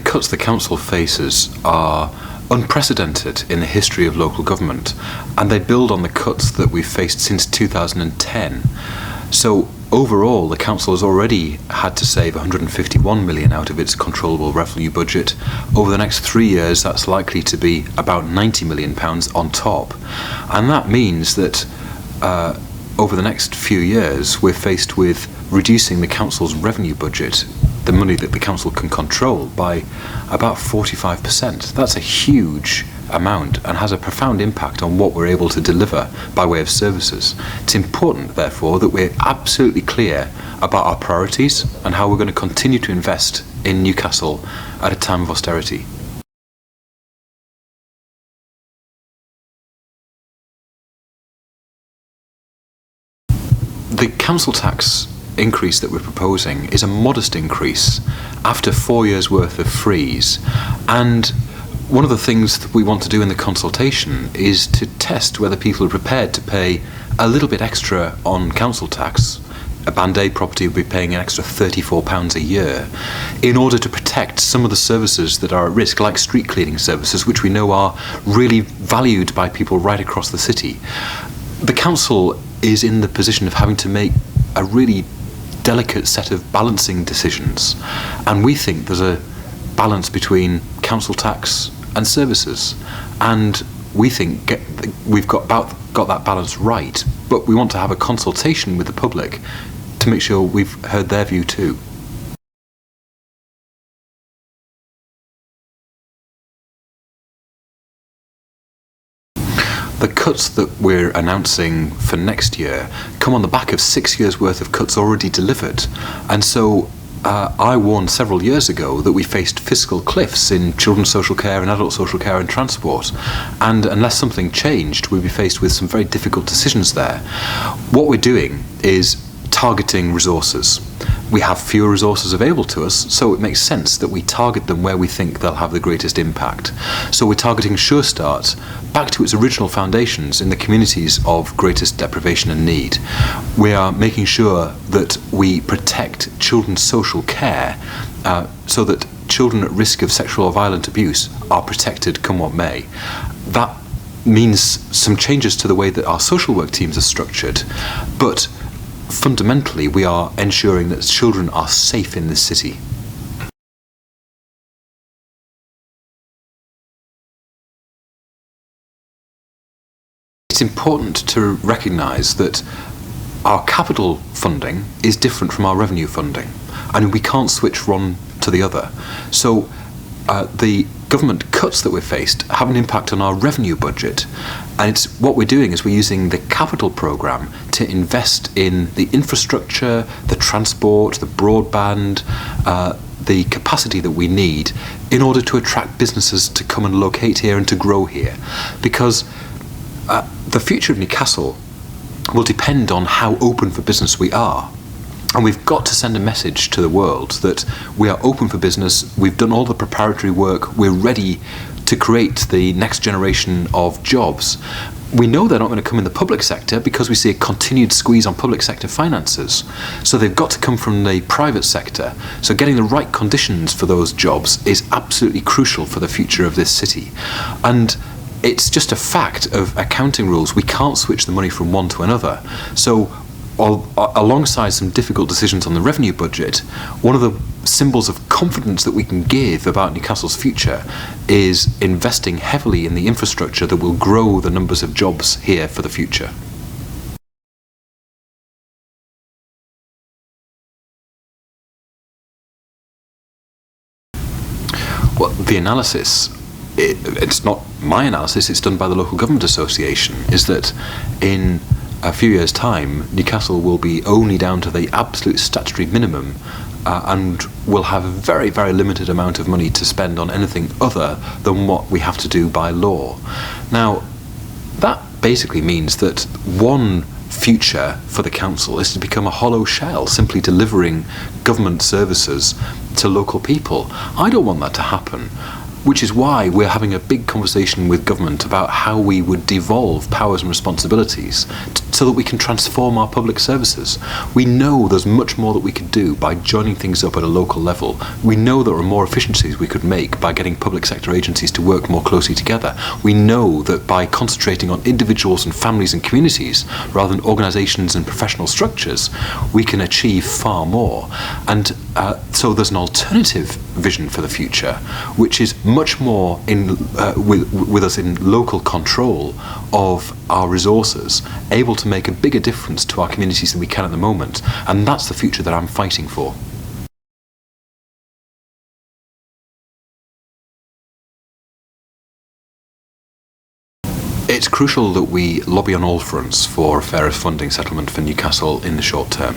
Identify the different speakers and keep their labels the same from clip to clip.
Speaker 1: cuts the council faces are unprecedented in the history of local government, and they build on the cuts that we've faced since 2010. So overall, the council has already had to save 151 million out of its controllable revenue budget. Over the next 3 years, that's likely to be about 90 million pounds on top. And that means that over the next few years, we're faced with reducing the council's revenue budget, the money that the council can control, by about 45%. That's a huge amount and has a profound impact on what we're able to deliver by way of services. It's important, therefore, that we're absolutely clear about our priorities and how we're going to continue to invest in Newcastle at a time of austerity. The council tax increase that we're proposing is a modest increase after 4 years' worth of freeze, and one of the things that we want to do in the consultation is to test whether people are prepared to pay a little bit extra on council tax. A Band A property will be paying an extra £34 a year in order to protect some of the services that are at risk, like street cleaning services, which we know are really valued by people right across the city. The council is in the position of having to make a really delicate set of balancing decisions, and we think there's a balance between council tax and services, and we think we've got that balance right, but we want to have a consultation with the public to make sure we've heard their view too. The cuts that we're announcing for next year come on the back of 6 years' worth of cuts already delivered. And so I warned several years ago that we faced fiscal cliffs in children's social care and adult social care and transport. And unless something changed, we'd be faced with some very difficult decisions there. What we're doing is targeting resources. We have fewer resources available to us, so it makes sense that we target them where we think they'll have the greatest impact. So we're targeting Sure Start back to its original foundations in the communities of greatest deprivation and need. We are making sure that we protect children's social care so that children at risk of sexual or violent abuse are protected come what may. That means some changes to the way that our social work teams are structured, but fundamentally, we are ensuring that children are safe in this city. It's important to recognise that our capital funding is different from our revenue funding, and we can't switch one to the other. So the government cuts that we've faced have an impact on our revenue budget, and what we're doing is we're using the capital programme to invest in the infrastructure, the transport, the broadband, the capacity that we need in order to attract businesses to come and locate here and to grow here. Because the future of Newcastle will depend on how open for business we are. And we've got to send a message to the world that we are open for business, we've done all the preparatory work, we're ready to create the next generation of jobs. We know they're not going to come in the public sector because we see a continued squeeze on public sector finances. So they've got to come from the private sector. So getting the right conditions for those jobs is absolutely crucial for the future of this city. And it's just a fact of accounting rules. We can't switch the money from one to another. So alongside some difficult decisions on the revenue budget, one of the symbols of confidence that we can give about Newcastle's future is investing heavily in the infrastructure that will grow the numbers of jobs here for the future. Well, the analysis, it's not my analysis, it's done by the Local Government Association, is that in a few years' time, Newcastle will be only down to the absolute statutory minimum and will have a very, very limited amount of money to spend on anything other than what we have to do by law. Now, that basically means that one future for the council is to become a hollow shell, simply delivering government services to local people. I don't want that to happen. which is why we're having a big conversation with government about how we would devolve powers and responsibilities so that we can transform our public services. We know there's much more that we could do by joining things up at a local level. We know there are more efficiencies we could make by getting public sector agencies to work more closely together. We know that by concentrating on individuals and families and communities rather than organisations and professional structures, we can achieve far more. And so there's an alternative vision for the future, which is much more with us in local control of our resources, able to make a bigger difference to our communities than we can at the moment. And that's the future that I'm fighting for. It's crucial that we lobby on all fronts for a fairer funding settlement for Newcastle in the short term.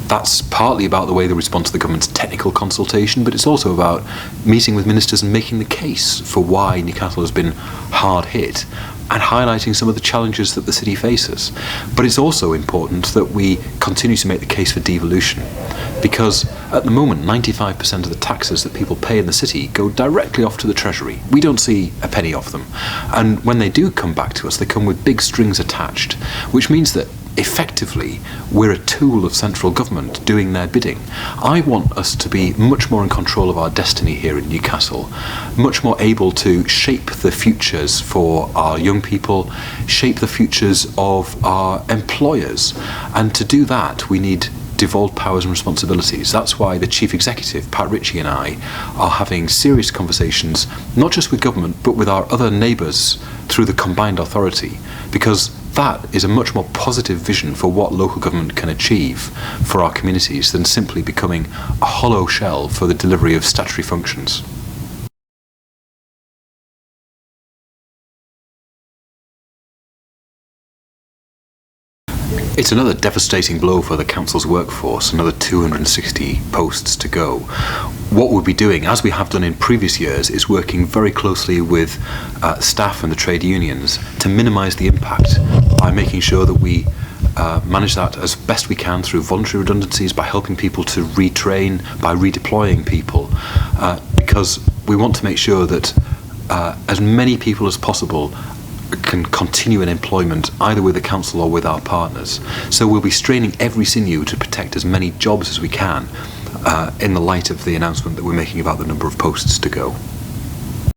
Speaker 1: That's partly about the way they respond to the government's technical consultation, but it's also about meeting with ministers and making the case for why Newcastle has been hard hit and highlighting some of the challenges that the city faces. But it's also important that we continue to make the case for devolution, because at the moment 95% of the taxes that people pay in the city go directly off to the Treasury. We don't see a penny off them. And when they do come back to us, they come with big strings attached, which means that effectively we're a tool of central government doing their bidding. I want us to be much more in control of our destiny here in Newcastle, much more able to shape the futures for our young people, shape the futures of our employers. And to do that, we need devolved powers and responsibilities. That's why the Chief Executive, Pat Ritchie, and I are having serious conversations, not just with government, but with our other neighbours through the combined authority, because that is a much more positive vision for what local government can achieve for our communities than simply becoming a hollow shell for the delivery of statutory functions. It's another devastating blow for the council's workforce, another 260 posts to go. What we'll be doing, as we have done in previous years, is working very closely with staff and the trade unions to minimise the impact by making sure that we manage that as best we can through voluntary redundancies, by helping people to retrain, by redeploying people, because we want to make sure that as many people as possible can continue in employment either with the council or with our partners. So we'll be straining every sinew to protect as many jobs as we can in the light of the announcement that we're making about the number of posts to go.